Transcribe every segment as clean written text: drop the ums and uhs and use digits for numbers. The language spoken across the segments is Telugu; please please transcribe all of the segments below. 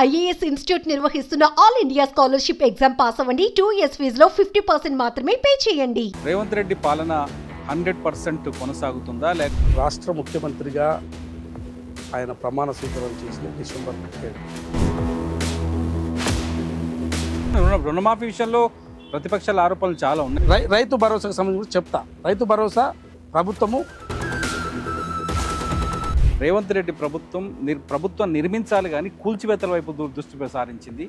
ఐఏఎస్ ఇన్స్టిట్యూట్ నిర్వహిస్తున్న all India scholarship exam pass అవ్వండి. 2 years ఫీజులో 50% మాత్రమే పే చేయండి. రేవంత్ రెడ్డి పాలన 100% కొనసాగుతుందా లేక రాష్ట్ర ముఖ్యమంత్రిగా ఆయన ప్రమాణ స్వీకారం చేసిన డిసెంబర్ 7 రుణమాఫీ విషయంలో ప్రతిపక్షాల ఆరోపణలు చాలా ఉన్నాయి. రైతు భరోసాకు సంబంధించి చెప్తా. రైతు భరోసా ప్రభుత్వము రేవంత్ రెడ్డి ప్రభుత్వం నిర్మించాలి కానీ కూల్చివేతల వైపు దృష్టి సారించింది.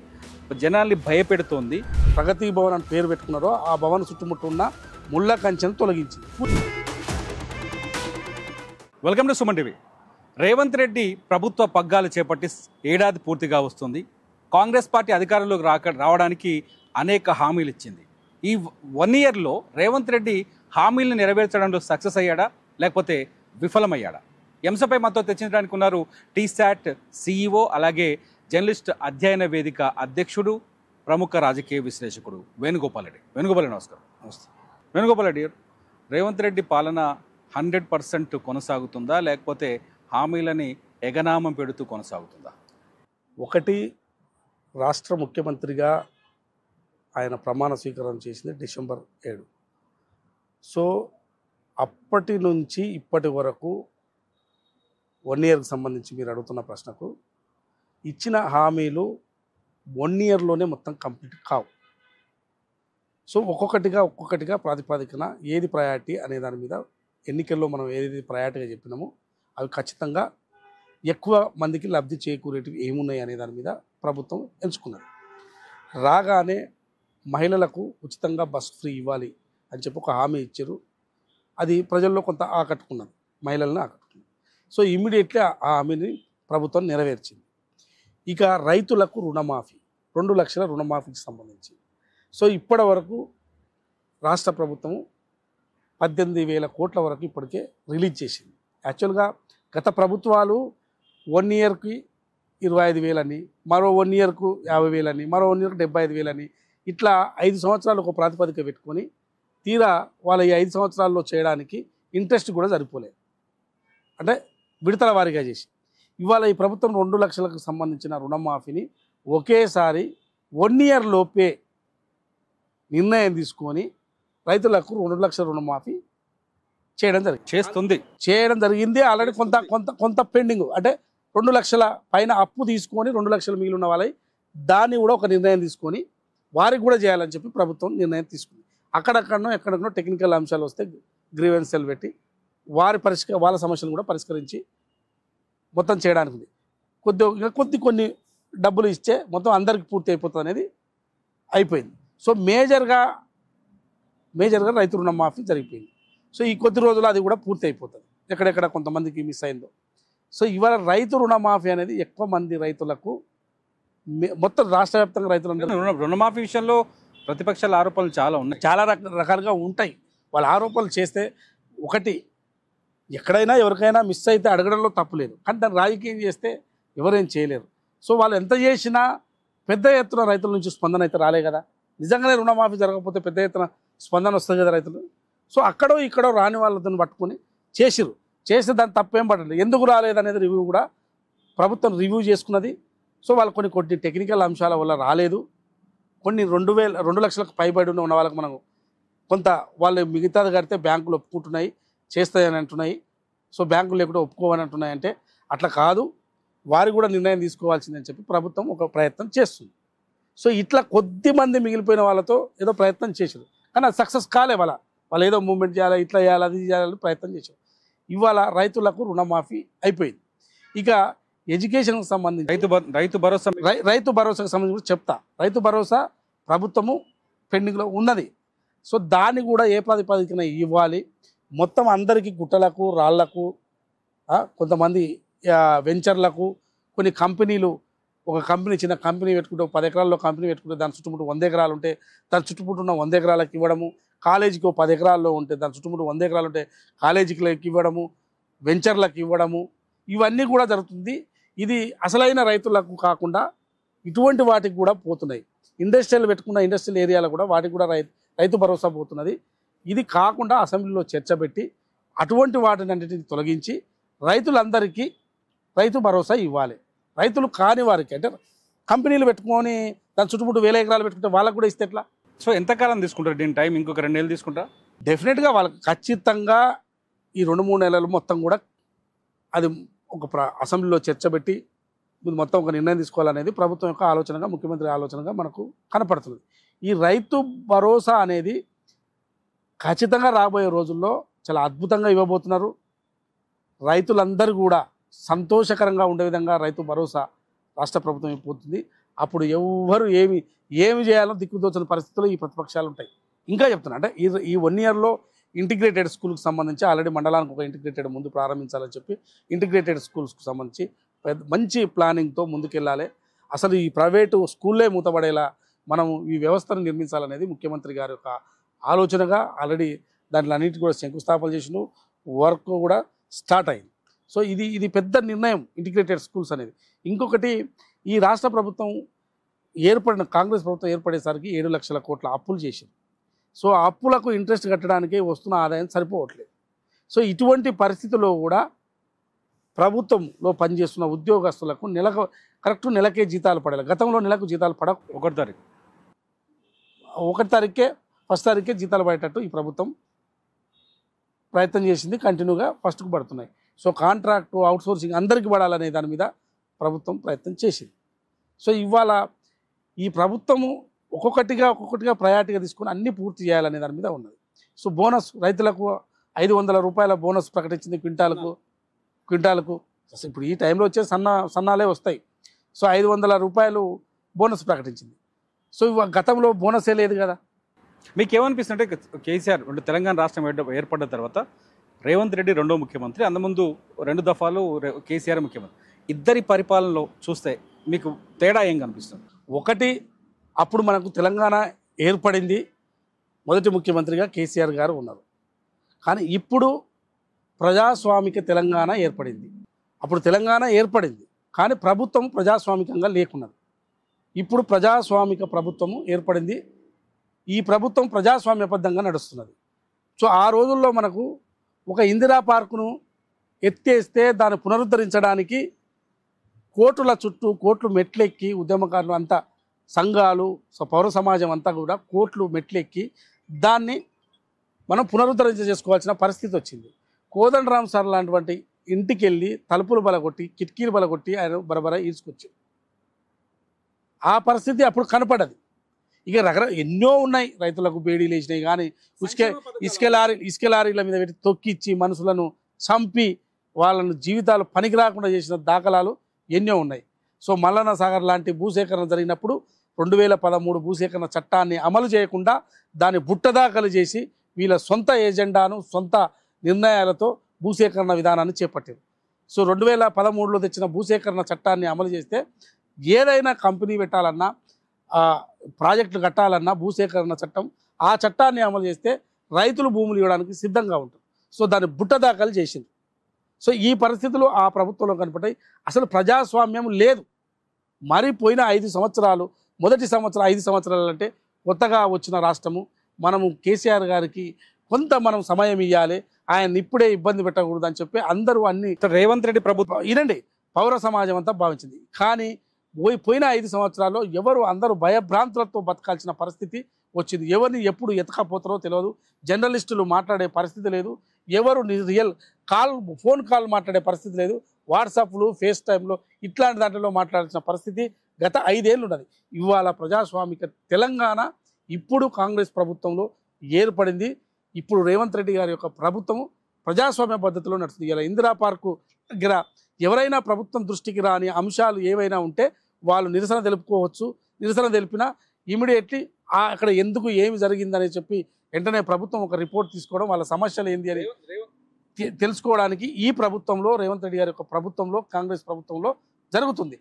జనాల్ని భయపెడుతోంది. ప్రగతి భవన్ అని పేరు పెట్టుకున్నారో ఆ భవన్ చుట్టుముట్టు ఉన్న ముళ్ళ కంచెను తొలగించింది. Welcome to Suman TV. Revanth Reddy ప్రభుత్వ పగ్గాలు చేపట్టి ఏడాది పూర్తిగా వస్తుంది. కాంగ్రెస్ పార్టీ అధికారంలోకి రావడానికి అనేక హామీలు ఇచ్చింది. ఈ 1 yearలో రేవంత్ రెడ్డి హామీలను నెరవేర్చడంలో సక్సెస్ అయ్యాడా లేకపోతే విఫలమయ్యాడా? ఈ అంశంపై మనతో తెచ్చించడానికి ఉన్నారు టీశాట్ CEO అలాగే జర్నలిస్ట్ అధ్యయన వేదిక అధ్యక్షుడు ప్రముఖ రాజకీయ విశ్లేషకుడు వేణుగోపాల్ రెడ్డి. నమస్కారం. వేణుగోపాల్ రెడ్డి, రేవంత్ రెడ్డి పాలన 100% కొనసాగుతుందా లేకపోతే హామీలని ఎగనామం పెడుతూ కొనసాగుతుందా? ఒకటి, రాష్ట్ర ముఖ్యమంత్రిగా ఆయన ప్రమాణ స్వీకారం చేసింది డిసెంబర్ 7. సో అప్పటి నుంచి ఇప్పటి వరకు 1 yearకి సంబంధించి మీరు అడుగుతున్న ప్రశ్నకు ఇచ్చిన హామీలు 1 yearలోనే మొత్తం కంప్లీట్ కావు. సో ఒక్కొక్కటిగా ప్రాతిపదికన ఏది ప్రయారిటీ అనే దాని మీద ఎన్నికల్లో మనం ఏది ప్రయారిటీగా చెప్పినామో అవి ఖచ్చితంగా ఎక్కువ మందికి లబ్ధి చేకూరేటివి ఏమున్నాయి అనే దాని మీద ప్రభుత్వం ఎంచుకున్నది. రాగానే మహిళలకు ఉచితంగా బస్ ఫ్రీ ఇవ్వాలి అని చెప్పి ఒక హామీ ఇచ్చారు. అది ప్రజల్లో కొంత ఆకట్టుకున్నది, మహిళలను ఆకట్టుకున్నది. సో ఇమ్మీడియట్లీ ఆ హామీని ప్రభుత్వం నెరవేర్చింది. ఇక రైతులకు రుణమాఫీ 2 లక్షల రుణమాఫీకి సంబంధించి సో ఇప్పటి వరకు రాష్ట్ర ప్రభుత్వము 18,000 కోట్ల వరకు ఇప్పటికే రిలీజ్ చేసింది. యాక్చువల్గా గత ప్రభుత్వాలు 1 yearకి 25,000 అని, మరో 1 yearకు 50,000 అని, మరో 1 yearకు 75,000 అని, ఇట్లా 5 సంవత్సరాలు ఒక ప్రాతిపదిక పెట్టుకొని తీరా వాళ్ళ ఈ 5 సంవత్సరాల్లో చేయడానికి ఇంట్రెస్ట్ కూడా సరిపోలేదు. అంటే విడతల వారీగా చేసి ఇవాళ ఈ ప్రభుత్వం 2 లక్షలకు సంబంధించిన రుణమాఫీని ఒకేసారి 1 year లోపే నిర్ణయం తీసుకొని రైతులకు 2 లక్షల రుణమాఫీ చేయడం జరిగింది. ఆల్రెడీ కొంత పెండింగ్, అంటే 2 లక్షల పైన అప్పు తీసుకొని 2 లక్షలు మిగిలి ఉన్న వాళ్ళకి దాన్ని కూడా ఒక నిర్ణయం తీసుకొని వారికి కూడా చేయాలని చెప్పి ప్రభుత్వం నిర్ణయం తీసుకుంది. ఎక్కడెక్కడో టెక్నికల్ అంశాలు వస్తే గ్రీవెన్సెల్ పెట్టి వాళ్ళ సమస్యలను కూడా పరిష్కరించి మొత్తం చేయడానికి ఉంది. కొన్ని డబ్బులు ఇస్తే మొత్తం అందరికి పూర్తి అయిపోతుంది అనేది అయిపోయింది. సో మేజర్గా రైతు రుణమాఫీ జరిగిపోయింది. సో ఈ కొద్ది రోజులు అది కూడా పూర్తి అయిపోతుంది, ఎక్కడెక్కడ కొంతమందికి మిస్ అయిందో. సో ఇవాళ రైతు రుణమాఫీ అనేది ఎక్కువ మంది రైతులకు, మొత్తం రాష్ట్ర వ్యాప్తంగా రైతులందరూ రుణమాఫీ విషయంలో ప్రతిపక్షాల ఆరోపణలు చాలా ఉన్నాయి, చాలా రకాలుగా ఉంటాయి. వాళ్ళ ఆరోపణలు చేస్తే ఒకటి, ఎక్కడైనా ఎవరికైనా మిస్ అయితే అడగడంలో తప్పులేదు, కానీ దాన్ని రాజకీయం చేస్తే ఎవరేం చేయలేరు. సో వాళ్ళు ఎంత చేసినా పెద్ద ఎత్తున రైతుల నుంచి స్పందన అయితే రాలే కదా. నిజంగానే రుణమాఫీ జరగకపోతే పెద్ద ఎత్తున స్పందన వస్తుంది కదా రైతులు. సో అక్కడో ఇక్కడో రాని వాళ్ళతో పట్టుకొని చేస్తే దాన్ని తప్పేం పడలేదు. ఎందుకు రాలేదనేది రివ్యూ కూడా ప్రభుత్వం రివ్యూ చేసుకున్నది. సో వాళ్ళు కొన్ని టెక్నికల్ అంశాల వల్ల రాలేదు. కొన్ని 2 లక్షలకు పైబడి ఉన్న వాళ్ళకి మనం కొంత వాళ్ళు మిగతాది కడితే బ్యాంకులు ఒప్పుకుంటున్నాయి, చేస్తాయని అంటున్నాయి. సో బ్యాంకులు లేకుండా ఒప్పుకోవని అంటున్నాయి. అంటే అట్లా కాదు, వారు కూడా నిర్ణయం తీసుకోవాల్సిందని చెప్పి ప్రభుత్వం ఒక ప్రయత్నం చేస్తుంది. సో ఇట్లా కొద్దిమంది మిగిలిపోయిన వాళ్ళతో ఏదో ప్రయత్నం చేశారు, కానీ అది సక్సెస్ కాలే. వాళ్ళు ఏదో మూవ్మెంట్ చేయాలి, ఇట్లా చేయాలి, అది చేయాలని ప్రయత్నం చేశారు. ఇవాళ రైతులకు రుణమాఫీ అయిపోయింది. ఇక ఎడ్యుకేషన్కి సంబంధించి రైతు భరోసాకు సంబంధించి చెప్తా. రైతు భరోసా ప్రభుత్వము పెండింగ్లో ఉన్నది. సో దాన్ని కూడా ఏ ప్రాతిపదికన ఇవ్వాలి, మొత్తం అందరికీ గుట్టలకు, రాళ్లకు, కొంతమంది వెంచర్లకు, కొన్ని కంపెనీలు, ఒక కంపెనీ చిన్న కంపెనీ పెట్టుకుంటే 10 ఎకరాల్లో కంపెనీ పెట్టుకుంటే దాని చుట్టుముట్టు 100 ఎకరాలు ఉంటే దాని చుట్టుముట్టు ఉన్న 100 ఎకరాలకు ఇవ్వడము, కాలేజీకి 10 ఎకరాల్లో ఉంటే దాని చుట్టుముట్టు 100 ఎకరాలు ఉంటే కాలేజీకి ఇవ్వడము, వెంచర్లకు ఇవ్వడము, ఇవన్నీ కూడా జరుగుతుంది. ఇది అసలైన రైతులకు కాకుండా ఇటువంటి వాటికి కూడా పోతున్నాయి. ఇండస్ట్రియల్ పెట్టుకున్న ఇండస్ట్రియల్ ఏరియాలో కూడా వాటికి కూడా రైతు భరోసా పోతున్నది. ఇది కాకుండా అసెంబ్లీలో చర్చ పెట్టి అటువంటి వాటిని అన్నిటిని తొలగించి రైతులందరికీ రైతు భరోసా ఇవ్వాలి. రైతులు కాని వారికి అంటే కంపెనీలు పెట్టుకొని దాని చుట్టుముట్టు 1000 ఎకరాలు పెట్టుకుంటే వాళ్ళకు కూడా ఇస్తే ఎట్లా? సో ఎంతకాలం తీసుకుంటారు దీని టైం? ఇంకొక 2 నెలలు తీసుకుంటా? డెఫినెట్గా వాళ్ళకి ఖచ్చితంగా ఈ 2-3 నెలలు మొత్తం కూడా అది ఒక అసెంబ్లీలో చర్చ పెట్టి మొత్తం ఒక నిర్ణయం తీసుకోవాలనేది ప్రభుత్వం యొక్క ఆలోచనగా, ముఖ్యమంత్రి ఆలోచనగా మనకు కనపడుతుంది. ఈ రైతు భరోసా అనేది ఖచ్చితంగా రాబోయే రోజుల్లో చాలా అద్భుతంగా ఇవ్వబోతున్నారు. రైతులందరూ కూడా సంతోషకరంగా ఉండే విధంగా రైతు భరోసా రాష్ట్ర ప్రభుత్వం ఇవ్వబోతుంది. అప్పుడు ఎవరు ఏమి చేయాలో దిక్కుదోచని పరిస్థితుల్లో ఈ ప్రతిపక్షాలు ఉంటాయి. ఇంకా చెప్తున్నా అంటే ఈ 1 ఇయర్లో ఇంటిగ్రేటెడ్ స్కూల్కి సంబంధించి ఆల్రెడీ మండలానికి ఒక ఇంటిగ్రేటెడ్ ముందు ప్రారంభించాలని చెప్పి ఇంటిగ్రేటెడ్ స్కూల్స్కి సంబంధించి మంచి ప్లానింగ్తో ముందుకెళ్ళాలి. అసలు ఈ ప్రైవేటు స్కూల్లే మూతపడేలా మనం ఈ వ్యవస్థను నిర్మించాలనేది ముఖ్యమంత్రి గారి యొక్క ఆలోచనగా ఆల్రెడీ దాంట్లో అన్నిటి కూడా శంకుస్థాపన చేసిన వర్క్ కూడా స్టార్ట్ అయింది. సో ఇది పెద్ద నిర్ణయం ఇంటిగ్రేటెడ్ స్కూల్స్ అనేది. ఇంకొకటి, ఈ రాష్ట్ర ప్రభుత్వం కాంగ్రెస్ ప్రభుత్వం ఏర్పడేసరికి 7 లక్షల కోట్ల అప్పులు చేసింది. సో ఆ అప్పులకు ఇంట్రెస్ట్ కట్టడానికి వస్తున్న ఆదాయం సరిపోవట్లేదు. సో ఇటువంటి పరిస్థితుల్లో కూడా ప్రభుత్వంలో పనిచేస్తున్న ఉద్యోగస్తులకు నెలకే జీతాలు పడాలి. గతంలో నెలకు జీతాలు 1 తారీఖు 1 తారీఖే ఫస్ట్ తారీఖే జీతాలు పడేటట్టు ఈ ప్రభుత్వం ప్రయత్నం చేసింది. కంటిన్యూగా ఫస్ట్కు పడుతున్నాయి. సో కాంట్రాక్టు, అవుట్సోర్సింగ్ అందరికీ పడాలనే దాని మీద ప్రభుత్వం ప్రయత్నం చేసింది. సో ఇవాళ ఈ ప్రభుత్వము ఒక్కొక్కటిగా ప్రయారిటీగా తీసుకుని అన్నీ పూర్తి చేయాలనే దాని మీద ఉన్నది. సో బోనస్ రైతులకు 500 రూపాయల బోనస్ ప్రకటించింది క్వింటాలకు. అసలు ఇప్పుడు ఈ టైంలో వచ్చే సన్నాలే వస్తాయి. సో 500 రూపాయలు బోనస్ ప్రకటించింది. సో గతంలో బోనసే లేదు కదా. మీకేమనిపిస్తుంటే కేసీఆర్ తెలంగాణ రాష్ట్రం ఏర్పడ్డ తర్వాత రేవంత్ రెడ్డి 2వ ముఖ్యమంత్రి, అంతకుముందు 2 దఫాలు కేసీఆర్ ముఖ్యమంత్రి, ఇద్దరి పరిపాలనలో చూస్తే మీకు తేడా ఏం కనిపిస్తుంది? ఒకటి, అప్పుడు మనకు తెలంగాణ ఏర్పడింది, మొదటి ముఖ్యమంత్రిగా కేసీఆర్ గారు ఉన్నారు. కానీ ఇప్పుడు ప్రజాస్వామిక తెలంగాణ ఏర్పడింది. అప్పుడు తెలంగాణ ఏర్పడింది కానీ ప్రభుత్వం ప్రజాస్వామికంగా లేకున్నది. ఇప్పుడు ప్రజాస్వామిక ప్రభుత్వము ఏర్పడింది. ఈ ప్రభుత్వం ప్రజాస్వామ్యబద్ధంగా నడుస్తున్నది. సో ఆ రోజుల్లో మనకు ఒక ఇందిరా పార్కును ఎత్తేస్తే దాన్ని పునరుద్ధరించడానికి కోట్లు మెట్లెక్కి ఉద్యమకారులు అంతా, సంఘాలు, పౌర సమాజం అంతా కూడా కోట్లు మెట్లెక్కి దాన్ని మనం పునరుద్ధరణ చేసుకోవాల్సిన పరిస్థితి వచ్చింది. కోదండరామ్ సార్ లాంటి ఇంటికి వెళ్ళి తలుపులు బలగొట్టి, కిటికీలు బలగొట్టి ఆయన బరబర ఈడ్చుకొచ్చారు. ఆ పరిస్థితి అప్పుడు కనపడదు. ఇక ఎన్నో ఉన్నాయి. రైతులకు బేడీలు వేసినాయి కానీ ఇసుక లారీల మీద పెట్టి తొక్కిచ్చి మనుషులను చంపి వాళ్ళను జీవితాలు పనికి రాకుండా చేసిన దాఖలాలు ఎన్నో ఉన్నాయి. సో మల్లన్న సాగర్ లాంటి భూసేకరణ జరిగినప్పుడు 2013 భూసేకరణ చట్టాన్ని అమలు చేయకుండా దాన్ని బుట్టదాఖలు చేసి వీళ్ళ సొంత ఎజెండాను, సొంత నిర్ణయాలతో భూసేకరణ విధానాన్ని చేపట్టారు. సో 2013లో తెచ్చిన భూసేకరణ చట్టాన్ని అమలు చేస్తే ఏదైనా కంపెనీ పెట్టాలన్నా, ప్రాజెక్టులు కట్టాలన్నా భూసేకరణ చట్టం, ఆ చట్టాన్ని అమలు చేస్తే రైతులు భూములు ఇవ్వడానికి సిద్ధంగా ఉంటారు. సో దాన్ని బుట్టదాఖలు చేసింది. సో ఈ పరిస్థితులు ఆ ప్రభుత్వంలో కనపడ్డాయి. అసలు ప్రజాస్వామ్యం లేదు. మరి పోయిన 5 సంవత్సరాలు, మొదటి సంవత్సరం 5 సంవత్సరాలు అంటే కొత్తగా వచ్చిన రాష్ట్రము, మనము కేసీఆర్ గారికి కొంత మనం సమయం ఇవ్వాలి, ఆయన ఇప్పుడే ఇబ్బంది పెట్టకూడదు అని చెప్పి అందరూ అన్ని రేవంత్ రెడ్డి ప్రభుత్వం ఇనండి పౌర సమాజం అంతా భావించింది. కానీ పోయిన 5 సంవత్సరాల్లో అందరూ భయభ్రాంతులతో బతకాల్సిన పరిస్థితి వచ్చింది. ఎవరిని ఎప్పుడు ఎతకపోతారో తెలియదు. జర్నలిస్టులు మాట్లాడే పరిస్థితి లేదు. ఎవరు ఫోన్ కాల్ మాట్లాడే పరిస్థితి లేదు. వాట్సాప్లు, ఫేస్ టైంలో ఇట్లాంటి దాంట్లో మాట్లాడాల్సిన పరిస్థితి గత 5 ఏళ్ళు ఉన్నది. ఇవాళ ప్రజాస్వామిక తెలంగాణ ఇప్పుడు కాంగ్రెస్ ప్రభుత్వంలో ఏర్పడింది. ఇప్పుడు రేవంత్ రెడ్డి గారి యొక్క ప్రభుత్వము ప్రజాస్వామ్య పద్ధతిలో నడుస్తుంది. ఇలా ఇందిరా పార్కు దగ్గర ఎవరైనా ప్రభుత్వం దృష్టికి రాని అంశాలు ఏవైనా ఉంటే వాళ్ళు నిరసన తెలుపుకోవచ్చు. నిరసన తెలిపినా ఇమీడియట్లీ అక్కడ ఎందుకు ఏమి జరిగిందని చెప్పి వెంటనే ప్రభుత్వం ఒక రిపోర్ట్ తీసుకోవడం, వాళ్ళ సమస్యలు ఏంది అని తెలుసుకోవడానికి ఈ ప్రభుత్వంలో, రేవంత్ రెడ్డి గారి యొక్క ప్రభుత్వంలో, కాంగ్రెస్ ప్రభుత్వంలో జరుగుతుంది.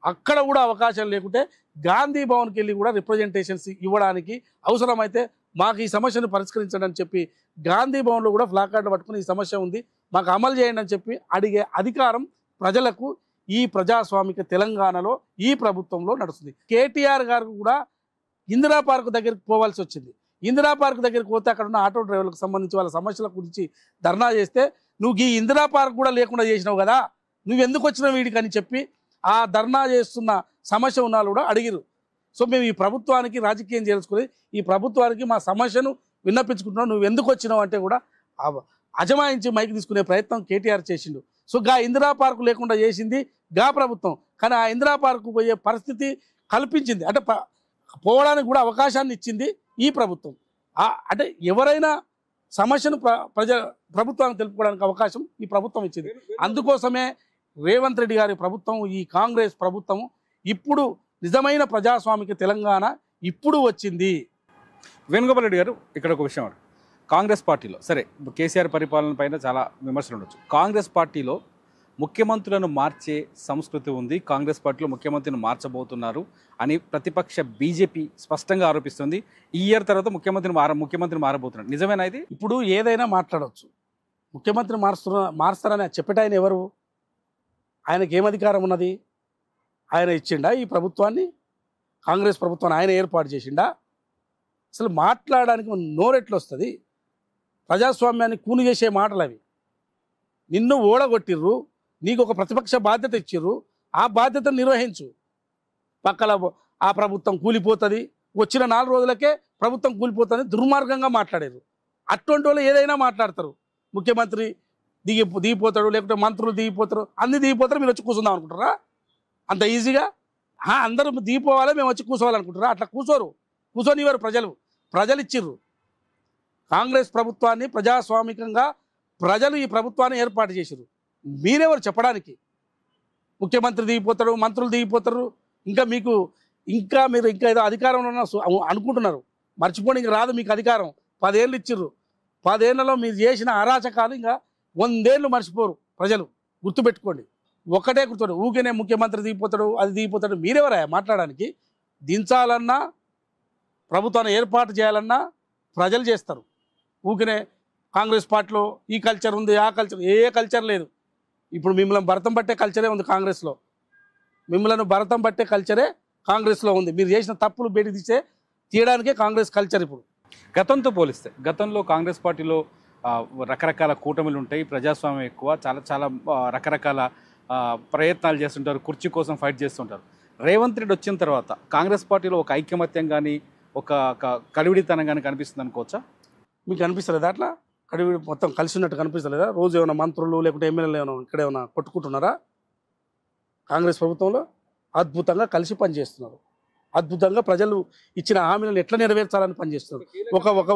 అక్కడ కూడా అవకాశం లేకుంటే గాంధీ భవన్కి వెళ్ళి కూడా రిప్రజెంటేషన్స్ ఇవ్వడానికి, అవసరమైతే మాకు ఈ సమస్యను పరిష్కరించండి అని చెప్పి గాంధీ భవన్లో కూడా ప్లాకార్డులు పట్టుకుని ఈ సమస్య ఉంది మాకు అమలు చేయండి అని చెప్పి అడిగే అధికారం ప్రజలకు ఈ ప్రజాస్వామిక తెలంగాణలో ఈ ప్రభుత్వంలో నడుస్తుంది. కేటీఆర్ గారు కూడా ఇందిరా పార్క్ దగ్గరికి పోవాల్సి వచ్చింది. ఇందిరా పార్క్ దగ్గరికి పోతే అక్కడ ఉన్న ఆటో డ్రైవర్లకు సంబంధించి వాళ్ళ సమస్యల గురించి ధర్నా చేస్తే, నువ్వు ఈ ఇందిరా పార్క్ కూడా లేకుండా చేసినావు కదా, నువ్వు ఎందుకు వచ్చినావు వీడికి అని చెప్పి ఆ ధర్నా చేస్తున్న సమస్య ఉన్న వాళ్ళు కూడా అడిగిరు. సో మేము ఈ ప్రభుత్వానికి రాజకీయం చేసుకుని ఈ ప్రభుత్వానికి మా సమస్యను విన్నపించుకుంటున్నాం, నువ్వు ఎందుకు వచ్చినావు అంటే కూడా అజమాయించి మైకి తీసుకునే ప్రయత్నం కేటీఆర్ చేసిండు. సో ఇందిరా పార్కు లేకుండా చేసింది ప్రభుత్వం, కానీ ఆ ఇందిరా పార్కు పోయే పరిస్థితి కల్పించింది, అంటే పోవడానికి కూడా అవకాశాన్ని ఇచ్చింది ఈ ప్రభుత్వం. అంటే ఎవరైనా సమస్యను ప్రభుత్వానికి తెలుపుకోవడానికి అవకాశం ఈ ప్రభుత్వం ఇచ్చింది. అందుకోసమే రేవంత్ రెడ్డి గారి ప్రభుత్వం, ఈ కాంగ్రెస్ ప్రభుత్వం ఇప్పుడు నిజమైన ప్రజాస్వామిక తెలంగాణ ఇప్పుడు వచ్చింది. వేణుగోపాల్ రెడ్డి గారు, ఇక్కడ ఒక విషయం, కాంగ్రెస్ పార్టీలో సరే కేసీఆర్ పరిపాలన పైన చాలా విమర్శలు ఉండొచ్చు, కాంగ్రెస్ పార్టీలో ముఖ్యమంత్రులను మార్చే సంస్కృతి ఉంది, కాంగ్రెస్ పార్టీలో ముఖ్యమంత్రిని మార్చబోతున్నారు అని ప్రతిపక్ష బీజేపీ స్పష్టంగా ఆరోపిస్తుంది. ఈ ఇయర్ తర్వాత ముఖ్యమంత్రి మారబోతున్నారు, నిజమేనా ఇది? ఇప్పుడు ఏదైనా మాట్లాడవచ్చు, ముఖ్యమంత్రి మారుస్తారని చెప్పేటాయన ఎవరు? ఆయనకి ఏం అధికారం ఉన్నది? ఆయన ఇచ్చిండా ఈ ప్రభుత్వాన్ని? కాంగ్రెస్ ప్రభుత్వాన్ని ఆయన ఏర్పాటు చేసిండా? అసలు మాట్లాడడానికి నోరెట్లు వస్తుంది? ప్రజాస్వామ్యాన్ని కూని చేసే మాటలు అవి. నిన్ను ఓడగొట్టిర్రు, నీకు ఒక ప్రతిపక్ష బాధ్యత ఇచ్చిర్రు, ఆ బాధ్యతను నిర్వహించు. పక్కల ఆ ప్రభుత్వం కూలిపోతుంది, వచ్చిన 4 రోజులకే ప్రభుత్వం కూలిపోతుంది దుర్మార్గంగా మాట్లాడారు. అటువంటి వాళ్ళు ఏదైనా మాట్లాడతారు. ముఖ్యమంత్రి దిగిపోతాడు, లేకుంటే మంత్రులు దిగిపోతారు, అన్ని దిగిపోతారు, మీరు వచ్చి కూర్చుందాం అనుకుంటారా? అంత ఈజీగా అందరూ దిగిపోవాలి, మేము వచ్చి కూర్చోవాలనుకుంటారా? అట్లా కూర్చొనివారు ప్రజలు ఇచ్చిర్రు. కాంగ్రెస్ ప్రభుత్వాన్ని ప్రజాస్వామికంగా ప్రజలు ఈ ప్రభుత్వాన్ని ఏర్పాటు చేశారు. మీరెవరు చెప్పడానికి? ముఖ్యమంత్రి దిగిపోతాడు, మంత్రులు దిగిపోతారు, మీరు ఇంకా ఏదో అధికారంలో అనుకుంటున్నారు. మర్చిపోండి, ఇంక రాదు మీకు అధికారం. 10 ఏళ్ళు ఇచ్చిర్రు. 10 ఏళ్లలో మీరు చేసిన అరాచకాలు ఇంకా 100 ఏళ్ళు మర్చిపోరు ప్రజలు. గుర్తుపెట్టుకోండి, ఒకటే గుర్తుపెట్టు. ఊకేనే ముఖ్యమంత్రి దిగిపోతాడు, అది దిగిపోతాడు, మీరెవరా మాట్లాడడానికి? దించాలన్నా ప్రభుత్వాన్ని ఏర్పాటు చేయాలన్నా ప్రజలు చేస్తారు. ఊకినే కాంగ్రెస్ పార్టీలో ఈ కల్చర్ ఉంది, ఆ కల్చర్, ఏ కల్చర్ లేదు. ఇప్పుడు మిమ్మల్ని భరతం పట్టే కల్చరే ఉంది కాంగ్రెస్లో. మిమ్మల్ని భరతం పట్టే కల్చరే కాంగ్రెస్లో ఉంది. మీరు చేసిన తప్పులు బయటికి తీయడానికే కాంగ్రెస్ కల్చర్. ఇప్పుడు గతంతో పోలిస్తే గతంలో కాంగ్రెస్ పార్టీలో రకరకాల కూటమిలు ఉంటాయి, ప్రజాస్వామ్యం ఎక్కువ, చాలా రకరకాల ప్రయత్నాలు చేస్తుంటారు, కుర్చీ కోసం ఫైట్ చేస్తుంటారు. రేవంత్ రెడ్డి వచ్చిన తర్వాత కాంగ్రెస్ పార్టీలో ఒక ఐకమత్యం కానీ ఒక కలివిడితనం కానీ కనిపిస్తుంది అనుకోవచ్చా? మీకు అనిపిస్తలేదా? అట్లా కడివిడి మొత్తం కలిసి ఉన్నట్టు కనిపిస్తలేదా? రోజు ఏమైనా మంత్రులు లేకుంటే ఎమ్మెల్యేలు ఏమైనా ఇక్కడ ఏమైనా కొట్టుకుంటున్నారా? కాంగ్రెస్ ప్రభుత్వంలో అద్భుతంగా కలిసి పనిచేస్తున్నారు. అద్భుతంగా ప్రజలు ఇచ్చిన హామీలను ఎట్లా నెరవేర్చాలని పనిచేస్తున్నారు.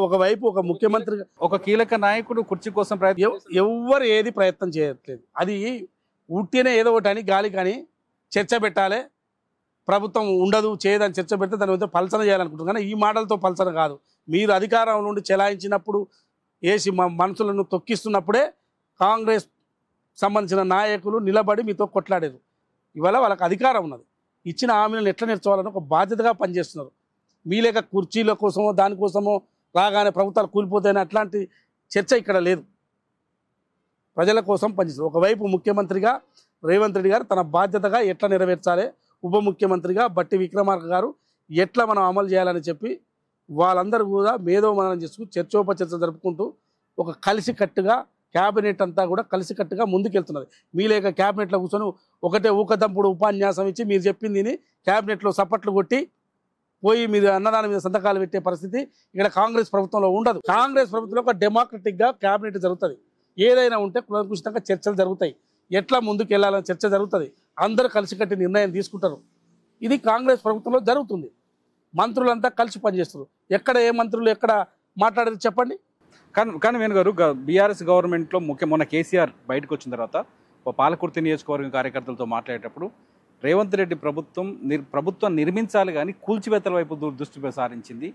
ఒకవైపు ఒక ముఖ్యమంత్రి, ఒక కీలక నాయకుడు కుర్చీ కోసం ఎవ్వరు ఏది ప్రయత్నం చేయట్లేదు. అది ఉట్టినే ఏదో ఒకటి అని గాలి కానీ చర్చ పెట్టాలి, ప్రభుత్వం ఉండదు చేయదని చర్చ పెడితే దాని మీద పలసన చేయాలనుకుంటున్నారు. కానీ ఈ మాటలతో పలసన కాదు. మీరు అధికారం నుండి చెలాయించినప్పుడు వేసి మనుషులను తొక్కిస్తున్నప్పుడే కాంగ్రెస్ సంబంధించిన నాయకులు నిలబడి మీతో కొట్లాడారు. ఇవాళ వాళ్ళకి అధికారం ఉన్నది, ఇచ్చిన హామీలను ఎట్లా నేర్చుకోవాలని ఒక బాధ్యతగా పనిచేస్తున్నారు. మీ లేక కుర్చీల కోసమో దానికోసమో రాగానే ప్రభుత్వాలు కూలిపోతాయని అట్లాంటి చర్చ ఇక్కడ లేదు. ప్రజల కోసం పనిచేస్తారు. ఒకవైపు ముఖ్యమంత్రిగా రేవంత్ రెడ్డి గారు తన బాధ్యతగా ఎట్లా నెరవేర్చాలి, ఉప ముఖ్యమంత్రిగా బట్టి విక్రమార్క గారు ఎట్లా మనం అమలు చేయాలని చెప్పి వాళ్ళందరూ కూడా మేధోమనం చేసుకుని చర్చోపచర్చ జరుపుకుంటూ ఒక కలిసికట్టుగా క్యాబినెట్ అంతా కూడా కలిసికట్టుగా ముందుకెళ్తున్నది. మీ లేక క్యాబినెట్లో కూర్చొని ఒకటే ఊకదంపుడు ఉపన్యాసం ఇచ్చి మీరు చెప్పింది క్యాబినెట్లో సపట్లు కొట్టి పోయి మీరు అన్నదాని మీద సంతకాలు పెట్టే పరిస్థితి ఇక్కడ కాంగ్రెస్ ప్రభుత్వంలో ఉండదు. కాంగ్రెస్ ప్రభుత్వంలో ఒక డెమోక్రటిక్గా క్యాబినెట్ జరుగుతుంది. ఏదైనా ఉంటే కులంకుషితంగా చర్చలు జరుగుతాయి, ఎట్లా ముందుకు వెళ్ళాలని చర్చ జరుగుతుంది, అందరూ కలిసికట్టి నిర్ణయం తీసుకుంటారు. ఇది కాంగ్రెస్ ప్రభుత్వంలో జరుగుతుంది. మంత్రులంతా కలిసి పనిచేస్తారు. ఎక్కడ ఏ మంత్రులు ఎక్కడ మాట్లాడారు చెప్పండి. కానీ వేణు గారు, బీఆర్ఎస్ గవర్నమెంట్లో మొన్న కేసీఆర్ బయటకు వచ్చిన తర్వాత పాలకుర్తి నియోజకవర్గం కార్యకర్తలతో మాట్లాడేటప్పుడు రేవంత్ రెడ్డి ప్రభుత్వం నిర్మించాలి కానీ కూల్చివేతల వైపు దృష్టి సారించింది,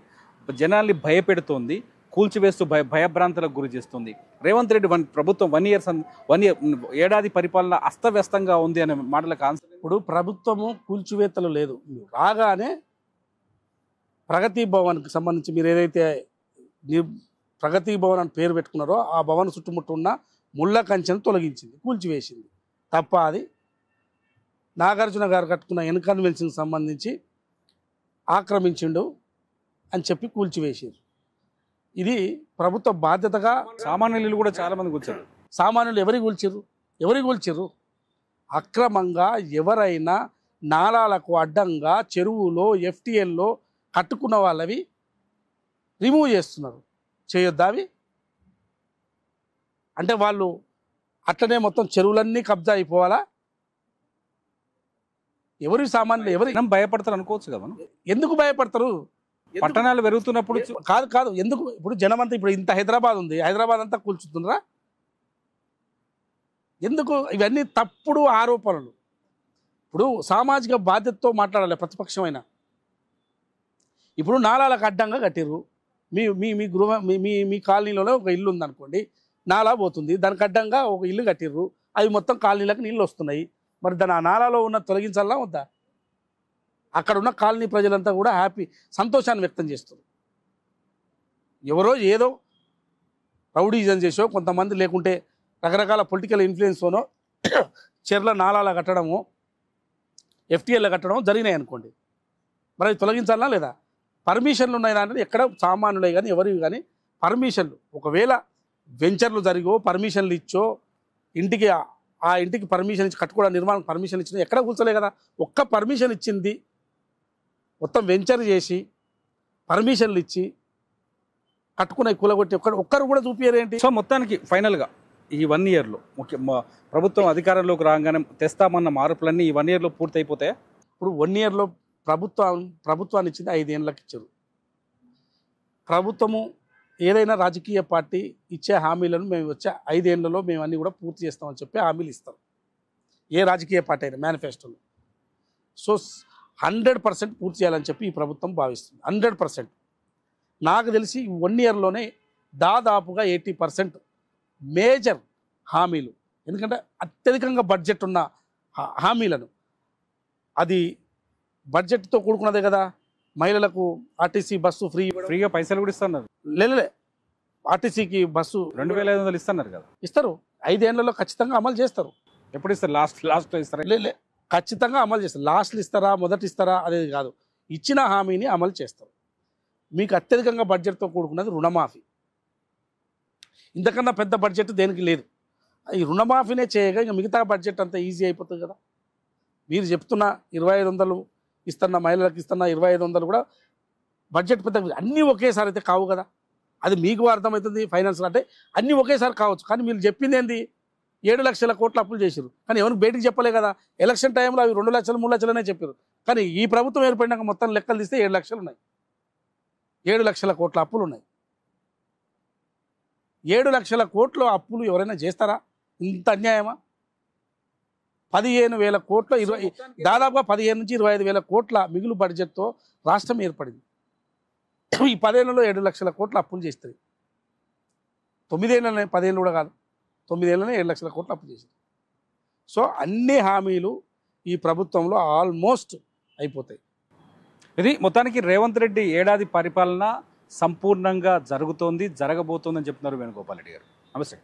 జనాల్ని భయపెడుతోంది, కూల్చివేస్తూ భయభ్రాంతులకు గురి చేస్తుంది. రేవంత్ రెడ్డి ప్రభుత్వం 1 ఏడాది పరిపాలన అస్తవ్యస్తంగా ఉంది అనే మాటలకు ఆన్సర్. ఇప్పుడు ప్రభుత్వము కూల్చివేతలు లేదు. రాగానే ప్రగతి భవన్కి సంబంధించి మీరు ఏదైతే ప్రగతి భవన్ అని పేరు పెట్టుకున్నారో ఆ భవన్ చుట్టుముట్టు ఉన్న ముళ్ళ కంచెను తొలగించింది, కూల్చివేసింది. తప్ప అది నాగార్జున గారు కట్టుకున్న ఎన్కన్వెన్షన్కి సంబంధించి ఆక్రమించిండు అని చెప్పి కూల్చివేసారు. ఇది ప్రభుత్వ బాధ్యతగా. సామాన్యులు కూడా చాలా మంది కూర్చారు. సామాన్యులు ఎవరికి కూల్చారు? అక్రమంగా ఎవరైనా నాలాలకు అడ్డంగా చెరువులో ఎఫ్టీఎల్లో కట్టుకున్న వాళ్ళవి రిమూవ్ చేస్తున్నారు. చేయొద్దా అవి? అంటే వాళ్ళు అట్లనే మొత్తం చెరువులన్నీ కబ్జా అయిపోవాలా? ఎవరి సామాన్యులు ఎవరి జనం భయపడతారు అనుకోవచ్చు కదా మనం. ఎందుకు భయపడతారు? పట్టణాలు పెరుగుతున్నప్పుడు కాదు కాదు ఎందుకు ఇప్పుడు జనం అంతా ఇప్పుడు ఇంత హైదరాబాద్ ఉంది, హైదరాబాద్ అంతా కూల్చుతుండ్రా? ఎందుకు? ఇవన్నీ తప్పుడు ఆరోపణలు. ఇప్పుడు సామాజిక బాధ్యతతో మాట్లాడాలి ప్రతిపక్షమైన. ఇప్పుడు నాలాలకు అడ్డంగా కట్టిర్రు. మీ మీ మీ గృహ మీ మీ మీ కాలనీలోనే ఒక ఇల్లు ఉందనుకోండి, నాలా పోతుంది, దానికి అడ్డంగా ఒక ఇల్లు కట్టిర్రు, అవి మొత్తం కాలనీలకు నీళ్ళు వస్తున్నాయి. మరి దాని ఆ నాలాలో ఉన్న తొలగించాలా వద్దా? అక్కడ ఉన్న కాలనీ ప్రజలంతా కూడా సంతోషాన్ని వ్యక్తం చేస్తారు. ఎవరో ఏదో రౌడీజం చేసో కొంతమంది, లేకుంటే రకరకాల పొలిటికల్ ఇన్ఫ్లుయెన్స్తోనో చెర్ల నాలాల కట్టడము, ఎఫ్టీఎల్ కట్టడం జరిగినాయి అనుకోండి, మరి అవి తొలగించాలా లేదా? పర్మిషన్లు ఉన్నాయి దాంట్లో, ఎక్కడ సామాన్యులే కానీ ఎవరివి కానీ పర్మిషన్లు. ఒకవేళ వెంచర్లు జరిగో పర్మిషన్లు ఇచ్చో, ఇంటికి ఆ ఇంటికి పర్మిషన్ ఇచ్చి కట్టుకోవడం నిర్మాణం పర్మిషన్ ఇచ్చింది ఎక్కడ కూర్చోలే కదా. ఒక్క పర్మిషన్ ఇచ్చింది మొత్తం వెంచర్ చేసి పర్మిషన్లు ఇచ్చి కట్టుకునే కూలగొట్టి ఒక్కరు కూడా చూపించారేంటి? సో మొత్తానికి ఫైనల్గా ఈ 1 ఇయర్లో ప్రభుత్వం అధికారంలోకి రాగానే తెస్తామన్న మార్పులన్నీ ఈ 1 ఇయర్లో పూర్తి అయిపోతాయా? ఇప్పుడు 1 ఇయర్లో ప్రభుత్వాన్ని ఇచ్చింది 5 ఏళ్ళకి ఇచ్చారు. ప్రభుత్వము ఏదైనా రాజకీయ పార్టీ ఇచ్చే హామీలను మేము వచ్చే 5 ఏళ్లలో మేము అన్నీ కూడా పూర్తి చేస్తామని చెప్పి హామీలు ఇస్తాం, ఏ రాజకీయ పార్టీ అయినా మేనిఫెస్టోలో. సో 100% పూర్తి చేయాలని చెప్పి ఈ ప్రభుత్వం భావిస్తుంది. 100%. నాకు తెలిసి 1 ఇయర్లోనే దాదాపుగా 80% మేజర్ హామీలు, ఎందుకంటే అత్యధికంగా బడ్జెట్ ఉన్న హామీలను, అది బడ్జెట్తో కూడుకున్నదే కదా. మహిళలకు ఆర్టీసీ బస్సు ఫ్రీగా పైసలు కూడా ఇస్తున్నారు. లేలే, ఆర్టీసీకి బస్సు 2500 ఇస్తున్నారు కదా. ఇస్తారు. 5 ఏళ్లలో ఖచ్చితంగా అమలు చేస్తారు. ఎప్పుడు ఇస్తారు? లాస్ట్లో ఇస్తారు. లే ఖచ్చితంగా అమలు చేస్తారు. లాస్ట్లు ఇస్తారా మొదటి ఇస్తారా అనేది కాదు, ఇచ్చిన హామీని అమలు చేస్తారు. మీకు అత్యధికంగా బడ్జెట్తో కూడుకున్నది రుణమాఫీ. ఇంతకన్నా పెద్ద బడ్జెట్ దేనికి లేదు. ఈ రుణమాఫీనే చేయగా ఇంకా మిగతా బడ్జెట్ అంతా ఈజీ అయిపోతుంది కదా. మీరు చెప్తున్న 2500 ఇస్తున్న మహిళలకు ఇస్తున్న 2500 కూడా బడ్జెట్ పెద్ద అన్నీ ఒకేసారి అయితే కావు కదా. అది మీకు అర్థమవుతుంది. ఫైనాన్స్ అంటే అన్నీ ఒకేసారి కావచ్చు, కానీ మీరు చెప్పింది ఏంది? 7 లక్షల కోట్ల అప్పులు చేశారు, కానీ ఎవరికి బయటికి చెప్పలే కదా. ఎలక్షన్ టైంలో అవి 2 లక్షలు 3 లక్షలనే చెప్పారు, కానీ ఈ ప్రభుత్వం ఏర్పడినాక మొత్తం లెక్కలు తీస్తే 7 లక్షలు ఉన్నాయి. 7 లక్షల కోట్ల అప్పులు ఉన్నాయి. 7 లక్షల కోట్ల అప్పులు ఎవరైనా చేస్తారా? ఇంత అన్యాయమా? 15,000 కోట్ల దాదాపుగా 15 నుంచి 25,000 కోట్ల మిగులు బడ్జెట్తో రాష్ట్రం ఏర్పడింది. ఈ 10 ఏళ్లలో 7 లక్షల కోట్ల అప్పులు చేస్తుంది. 9 ఏళ్ళనే, 10 ఏళ్ళు కూడా కాదు, 9 ఏళ్ళనే 7 లక్షల కోట్ల అప్పు చేసింది. సో అన్ని హామీలు ఈ ప్రభుత్వంలో ఆల్మోస్ట్ అయిపోతాయి. ఇది మొత్తానికి రేవంత్ రెడ్డి ఏడాది పరిపాలన సంపూర్ణంగా జరగబోతోందని చెప్తున్నారు వేణుగోపాల్ రెడ్డి గారు. నమస్తే.